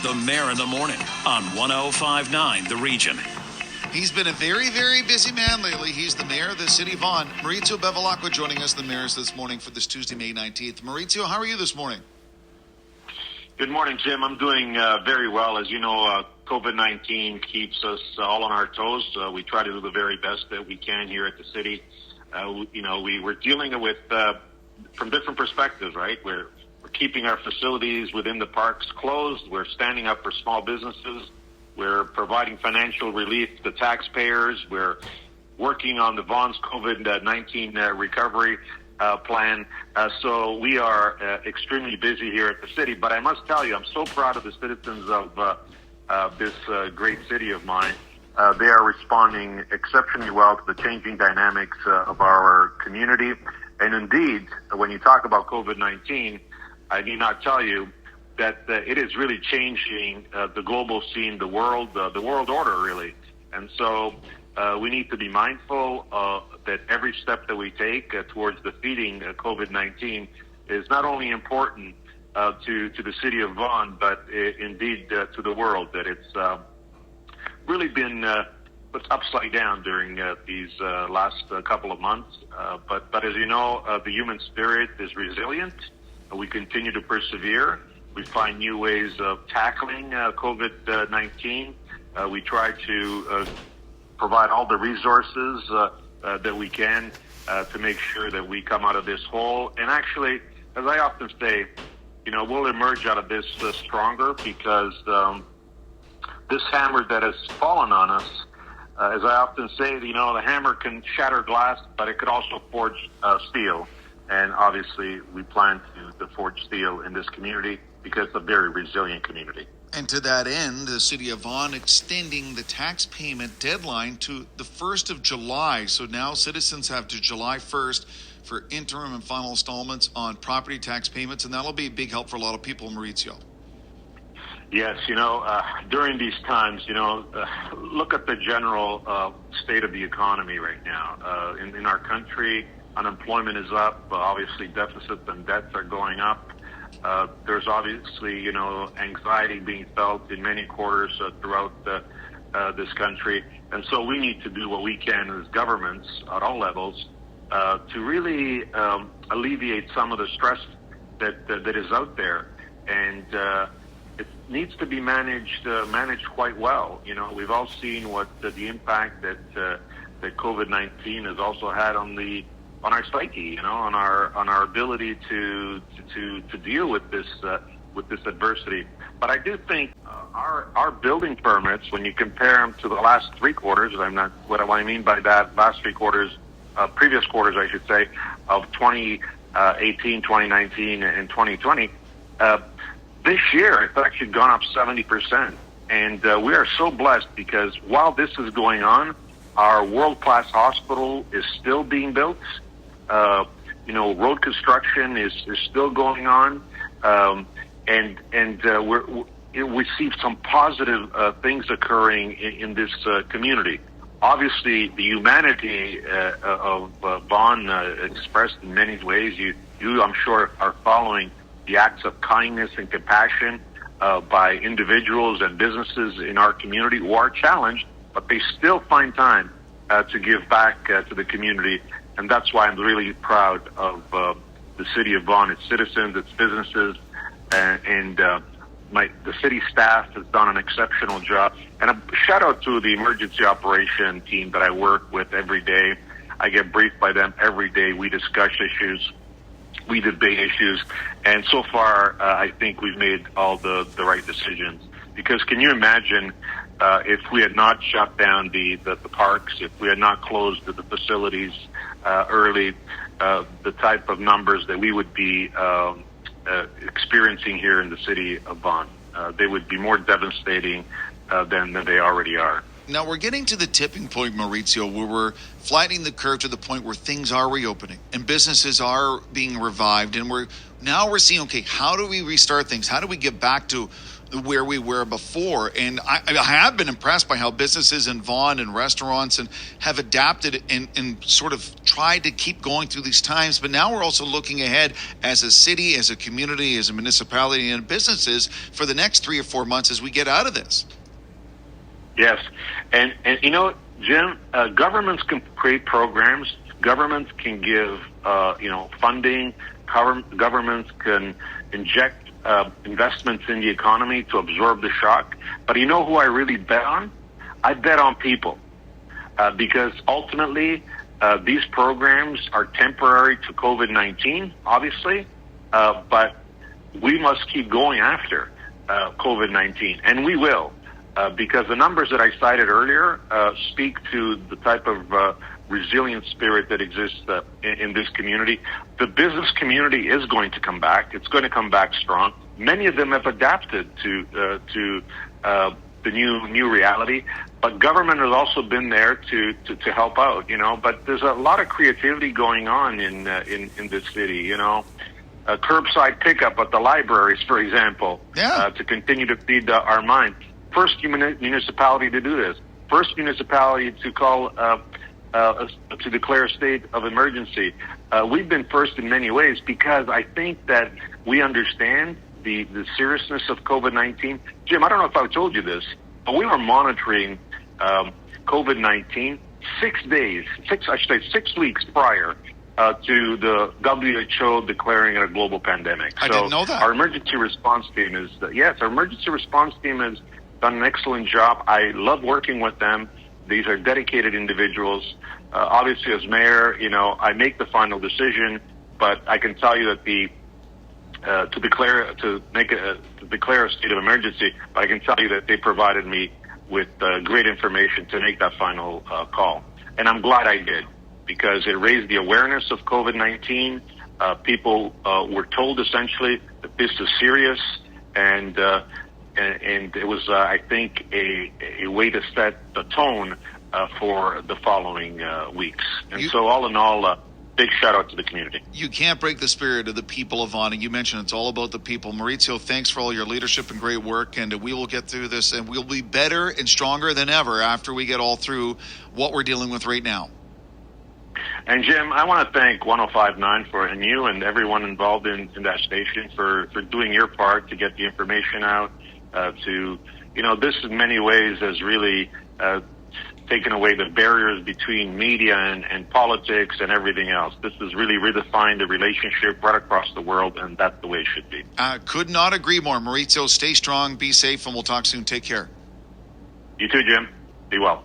The Mayor in the Morning on 105.9 The Region. He's been a very, very busy man lately. He's the mayor of the city of Vaughan. Maurizio Bevilacqua joining us, the mayor's this morning for this Tuesday, May 19th. Maurizio, how are you this morning? Good morning, Jim. I'm doing very well. As you know, COVID-19 keeps us all on our toes. We try to do the very best that we can here at the city. We're dealing with from different perspectives, right? We're keeping our facilities within the parks closed. We're standing up for small businesses. We're providing financial relief to taxpayers. We're working on the Vaughan's COVID-19 recovery plan. So we are extremely busy here at the city. But I must tell you, I'm so proud of the citizens of this great city of mine. They are responding exceptionally well to the changing dynamics of our community. And indeed, when you talk about COVID-19, I need not tell you that it is really changing the global scene, the world order, really. And so we need to be mindful that every step that we take towards defeating COVID-19 is not only important to the city of Vaughan, but indeed to the world, that it's really been put upside down during these last couple of months. But as you know, the human spirit is resilient. We continue to persevere. We find new ways of tackling COVID-19. We try to provide all the resources that we can to make sure that we come out of this hole. And actually, as I often say, we'll emerge out of this stronger, because this hammer that has fallen on us, as I often say, the hammer can shatter glass, but it could also forge steel. And obviously, we plan to forge steel in this community, because it's a very resilient community. And to that end, the city of Vaughan extending the tax payment deadline to the 1st of July. So now citizens have to July 1st for interim and final installments on property tax payments, and that'll be a big help for a lot of people, Maurizio. Yes, during these times, look at the general state of the economy right now. In our country, unemployment is up. Obviously, deficits and debts are going up. There's obviously, anxiety being felt in many quarters throughout this country. And so we need to do what we can as governments at all levels to really alleviate some of the stress that is out there. And it needs to be managed quite well. We've all seen what the impact that COVID-19 has also had on our psyche, on our ability to deal with this adversity. But I do think our building permits, when you compare them to the last 3 quarters, what I mean by that, last 3 quarters, previous quarters, I should say, of 2018, 2019, and 2020, this year it's actually gone up 70%. And we are so blessed, because while this is going on, our world-class hospital is still being built. Road construction is still going on, and we see some positive things occurring in this community. Obviously, the humanity of Vaughan expressed in many ways. You, I'm sure, are following the acts of kindness and compassion by individuals and businesses in our community who are challenged, but they still find time to give back to the community. And that's why I'm really proud of the city of Vaughan, its citizens, its businesses, and the city staff has done an exceptional job. And a shout out to the emergency operation team that I work with every day. I get briefed by them every day. We discuss issues, we debate issues, and so far I think we've made all the right decisions. Because can you imagine if we had not shut down the parks, if we had not closed the facilities early, the type of numbers that we would be experiencing here in the city of Vaughan. They would be more devastating than they already are. Now we're getting to the tipping point, Maurizio, where we're flattening the curve to the point where things are reopening and businesses are being revived, and we're seeing, okay, how do we restart things? How do we get back to where we were before. And I have been impressed by how businesses in Vaughan and restaurants and have adapted and sort of tried to keep going through these times. But now we're also looking ahead as a city, as a community, as a municipality, and businesses for the next 3 or 4 months as we get out of this. Yes. And Jim, governments can create programs. Governments can give, funding. Governments can inject investments in the economy to absorb the shock. But you know who I really bet on? I bet on people. Because ultimately, these programs are temporary to COVID-19, obviously. But we must keep going after COVID-19. And we will. Because the numbers that I cited earlier speak to the type of resilient spirit that exists in this community. The business community is going to come back. It's going to come back strong. Many of them have adapted to the new reality, but government has also been there to help out. But there's a lot of creativity going on in this city. Curbside pickup at the libraries, for example, to continue to feed our mind. First municipality to do this. First municipality to call to declare a state of emergency. We've been first in many ways because I think that we understand the seriousness of COVID-19. Jim, I don't know if I told you this, but we were monitoring COVID-19 6 weeks prior to the WHO declaring it a global pandemic. I didn't know that. Our emergency response team has done an excellent job. I love working with them. These are dedicated individuals. Obviously, as mayor, I make the final decision, but I can tell you that to declare a state of emergency, but I can tell you that they provided me with great information to make that final call. And I'm glad I did, because it raised the awareness of COVID-19. People were told essentially that this is serious, and it was, I think, a way to set the tone for the following weeks. And so all in all, big shout out to the community. You can't break the spirit of the people of Vaughan. You mentioned it's all about the people. Maurizio, thanks for all your leadership and great work, and we will get through this, and we'll be better and stronger than ever after we get all through what we're dealing with right now. And Jim, I want to thank 105.9 and you and everyone involved in that station for doing your part to get the information out. This in many ways has really taken away the barriers between media and politics and everything else. This has really redefined the relationship right across the world, and that's the way it should be. Could not agree more. Maurizio, stay strong, be safe, and we'll talk soon. Take care. You too, Jim. Be well.